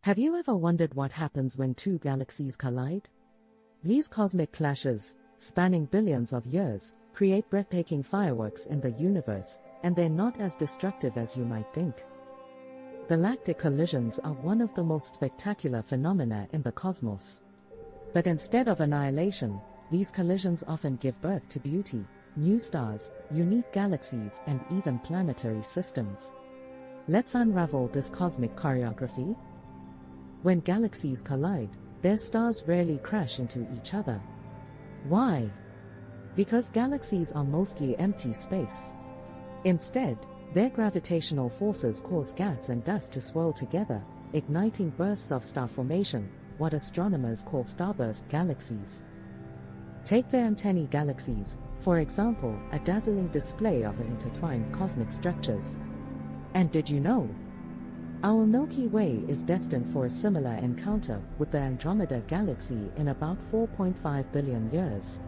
Have you ever wondered what happens when two galaxies collide? These cosmic clashes, spanning billions of years, create breathtaking fireworks in the universe, and they're not as destructive as you might think. Galactic collisions are one of the most spectacular phenomena in the cosmos. But instead of annihilation, these collisions often give birth to beauty, new stars, unique galaxies, and even planetary systems. Let's unravel this cosmic choreography. When galaxies collide, their stars rarely crash into each other. Why? Because galaxies are mostly empty space. Instead, their gravitational forces cause gas and dust to swirl together, igniting bursts of star formation, what astronomers call starburst galaxies. Take the Antennae Galaxies, for example, a dazzling display of intertwined cosmic structures. And did you know? Our Milky Way is destined for a similar encounter with the Andromeda galaxy in about 4.5 billion years.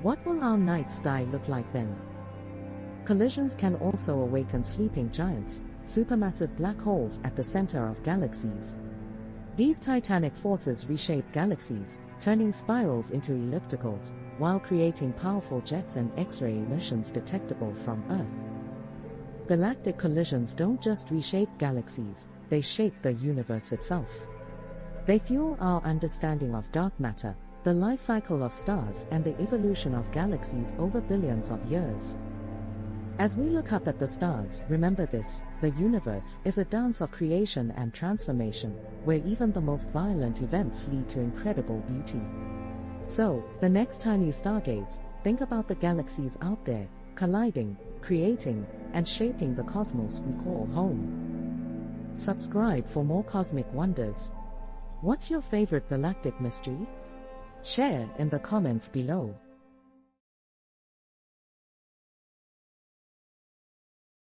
What will our night sky look like then? Collisions can also awaken sleeping giants, supermassive black holes at the center of galaxies. These titanic forces reshape galaxies, turning spirals into ellipticals, while creating powerful jets and X-ray emissions detectable from Earth. Galactic collisions don't just reshape galaxies, they shape the universe itself. They fuel our understanding of dark matter, the life cycle of stars, and the evolution of galaxies over billions of years. As we look up at the stars, remember this: the universe is a dance of creation and transformation, where even the most violent events lead to incredible beauty. So, the next time you stargaze, think about the galaxies out there, colliding, creating, and shaping the cosmos we call home. Subscribe for more cosmic wonders. What's your favorite galactic mystery? Share in the comments below.